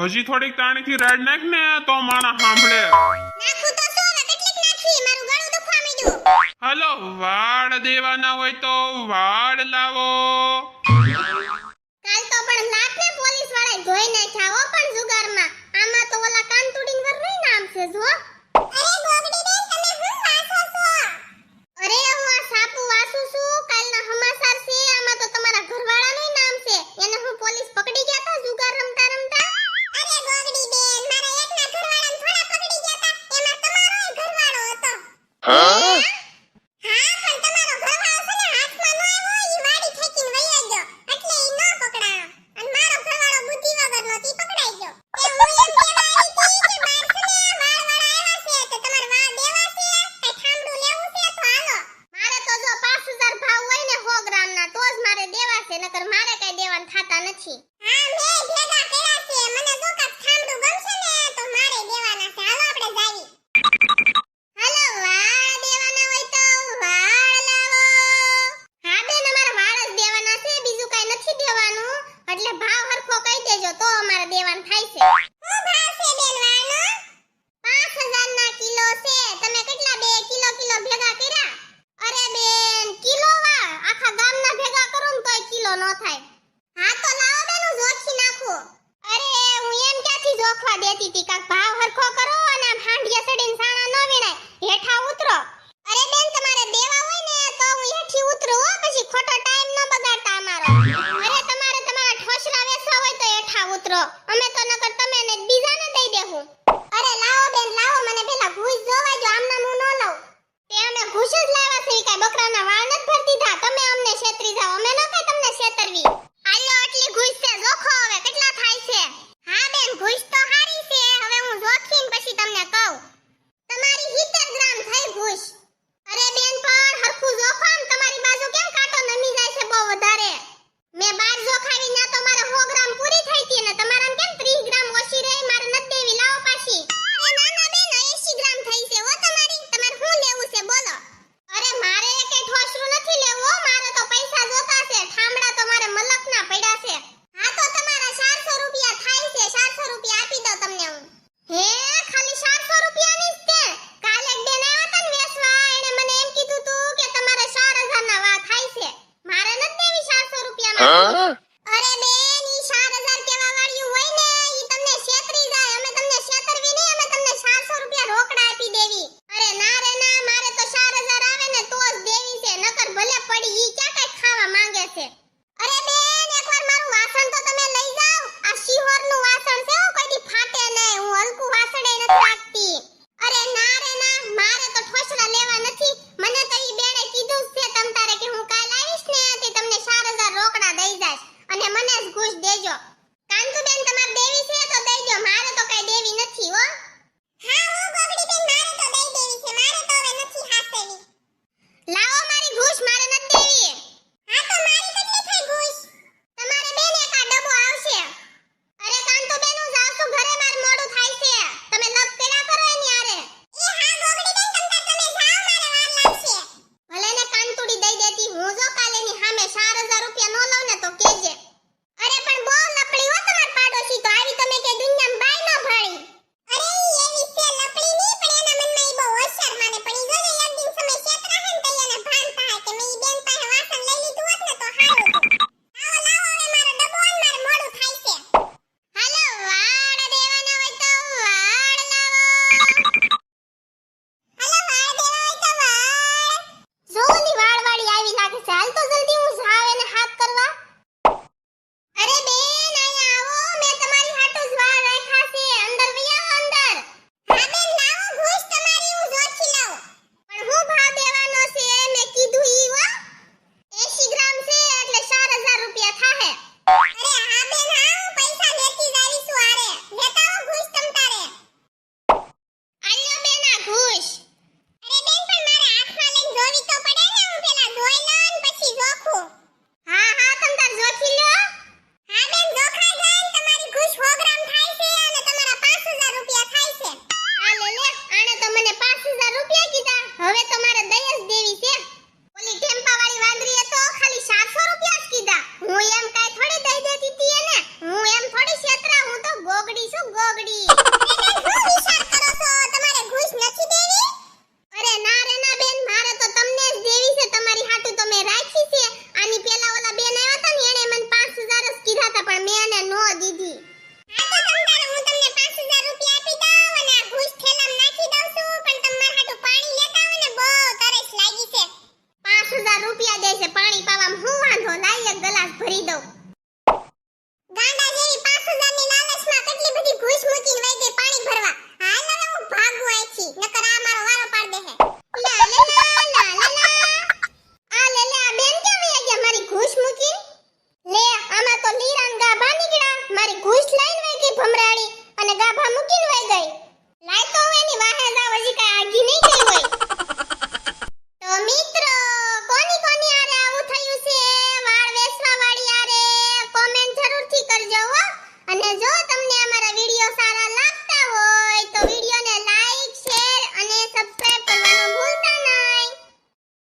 હજી થોડીક તાણીથી રેડ નાખ ને તો માણા સાંભળે. નાખું તો શું હવે કેટલીક નાખી મારું ગળું દુખવા માંડ્યું. હાલો વાળ દેવાના હોય તો વાળ લાવો. કાલ તો પણ લાખને પોલીસ વાળાએ ધોઈ નાખ્યા હો પણ જુગારમાં. આમાં તો ઓલા કાન તૂડીને વર નહીં નામ છે જો. અરે ગોગડી બેન તમે શું વાસો છો? અરે હું આ સાપુ વાસું છું. કાલના સમાચાર છે. આમાં તો તમારા ઘરવાળાનું નામ છે. એને હું પોલીસ પકડી ગયા તા જુગાર રમતા રમતા. અરે ગોગડી બેન મારા એકના ઘરવાળાને થોડા પકડી ગયા તા. એમાં તમારોય ઘરવાળો હતો. હા પણ તમારો ઘરવાળો છે ને હાથમાં ન આવ્યો ઈ વાડી ઠેકીને વયો ગયો એટલે ઈ ન પકડાયો. અને મારો ઘરવાળો બુદ્ધિ વગરનો તી પકડાઈ ગયો. એ હું એમ કહેવા આવી હતી કે બાર છે ને વાળવાળા આવ્યા છે તો તમારે વાળ દેવા છે કઈ ઠામડું લેવું છે તો હાલો. મારે તો જો 5000 ભાવ હોય ને 100 ગ્રામના તો જ મારે દેવા છે નકર મારે કઈ દેવાન થાતા નથી. હા મે ભેગા કર્યા છે. મને જો કાક ઠામડું ગમશે ને તો મારે દેવાના છે. હાલો આપણે જાવી. હાલો વાળ દેવાના હોય તો વાળ લાવો. હા બેન અમારા વાળ જ દેવાના છે બીજું કઈ નથી દેવાનું. એટલે ભાવ હરખો કહી દેજો તો અમારે દેવાન થાય છે. શું ભાવ છે બેન વાળનો? 5000 ના કિલો છે. તમે કેટલા બે કિલો ભેગા કર્યા? અરે બેન કિલો વાળ આખા ગામના ભેગા કરો ને તોય કિલો નો થાય. હા તો લાવો બેન હું જોખી નાખું. અરે હું એમ ક્યાંથી જોખવા દેતી તી કાક ભાવ હરખો કરો અને આમ હાંડિયા સડીને સાણા ન વીણાય. હેઠા ઉતરો. અરે બેન તમારે દેવા હોય ને તો હું હેઠી ઉતરું હો પછી ખોટો ટાઈમ ન બગાડતા અમારો. અરે તમારે તમારા ઠોસરા વેસવા હોય તો હેઠા ઉતરો. અમે તો નકર તમે ને બીજાને દઈ દેહું. અરે લાવો બેન લાવો મને પેલા ઘૂસ જોવા જો આમના હું ન લઉં. તે અમે ઘૂસ જ લાવ્યા છે કાઈ બકરાના વાળ નથી ભર દીધા. તમે અમને છેતરી જાવ અમે ન કઈ તમને છેતરવી. આલ્યો આટલી ઘૂસ છે જોખો હવે કેટલા થાય છે. હા બેન ઘૂસ તો હારી છે. હવે હું જોખીને પછી તમને કહું. તમારી 70 ગ્રામ થઈ ઘૂસ. અરે બેન પણ હરખું જોખો ને તમારી બાજુ કેમ કાંટો નમી જાય છે બહુ વધારે. મે 12 જોખાવી ના તો મારે 100 ગ્રામ પૂરી થઈ હતી ને તમારામાં કેમ 30 ગ્રામ ઓછી રહી મારે નથી દેવી લાવો પાછી. અરે ના ના બેન 80 ગ્રામ થઈ છે હો તમારી. તમારે શું લેવું છે બોલો. અરે મારે એકે ઠોસરું નથી લેવું હો. મારે તો પૈસા જોતા છે. ઠામડા તો મારે મલકના પડ્યા છે. હા તો તમારા 400 રૂપિયા થાય છે. 400 રૂપિયા આપી દો તમને હું. હે ખાલી 400 રૂપિયાની જ તે. કાલે એક બેન આવ્યા હતા ને વેસવા એને મને એમ કીધું તું કે તમારે 4000 ના વા થાય છે. મારે નથી દેવી 400 રૂપિયામાં. અરે બેન ઈ 4000 કેવા વાળ્યું હોય ને ઈ તમને છેતરી જાય. અમે તમને છેતરવી નહીં. અમે તમને 400 રૂપિયા રોકડા આપી દેવી. અરે ના રે ના મારે તો 4000 આવે ને તો જ દેવી છે નકર ભલે પડી ઈ ક્યાં કઈ ખાવા માંગે છે. અરે બેન એકવાર મારું વાસણ તો તમે લઈ જાવ. આ શિહોરનું વાસણ છે હો કોઈથી ફાટે નહીં. હું હલકું વાસણ નથી રાખતી. અરે ના રે ના મારે તો ઠોસરા લેવા નથી. મને તો ઈ બેને કીધું છે તમ તારે કે હું કાલ આવીશ ને તે તમને 4000 રોકડા દઈ જાશ અને મને જ ઘૂસ દેજો. કાંતુ બેન તમારે દેવી છે તો દેજો. મારે તો કઈ દેવી નથી હો. હા હો ગોગડી બેન મારે તો દઈ દેવી છે. મારે તો હવે નથી હાસેવી. લાવો મારી ઘૂસ મારે નથી દેવી. હા તો મારી કેટલી થઈ ઘૂસ? તમારે બેન એક આ ડબ્બો આવશે. અરે કાંતુ બેન હું જાઉં છું ઘરે માર મોડું થાય છે. તમે લપ કર્યા કરો એની આરે. એ હા ગોગડી બેન તમે જાઓ મારે વાર લાગશે. ભલે ને કાંતુડી દઈ દેતી હું જો કાલે ની સામે 4000 રૂપિયા નો લઉં ને તો કેજે. અરે પણ બહુ લપડી હો તમાર પાડોશી તો આવી તમે કે દુનિયામાં બાઈ ન ભાળી. અરે ઈ એવી છે લપડી ની પણ એના મનમાં ઈ બહુ હોશિયાર માને પણ ઈ જો ને એક દિન સમય છેતરા હે ને તો એને ભાન થાય કે મે ઈ બેન પાસે વાસણ લઈ લીધું હોત ને તો હારું હતું. લાવો લાવો હવે મારો ડબ્બો અને મારે મોડું થાય છે. હાલો વાળ દેવાના હોય તો વાળ લાવો. હાલો વાળ દેવા હોય તો વાળ. જો ઓલી વાળવાળી આવી લાગે છે. હાલ તો જલ્દી હું જાવ એને હાથ કરવા. ગ્લાસ ભરી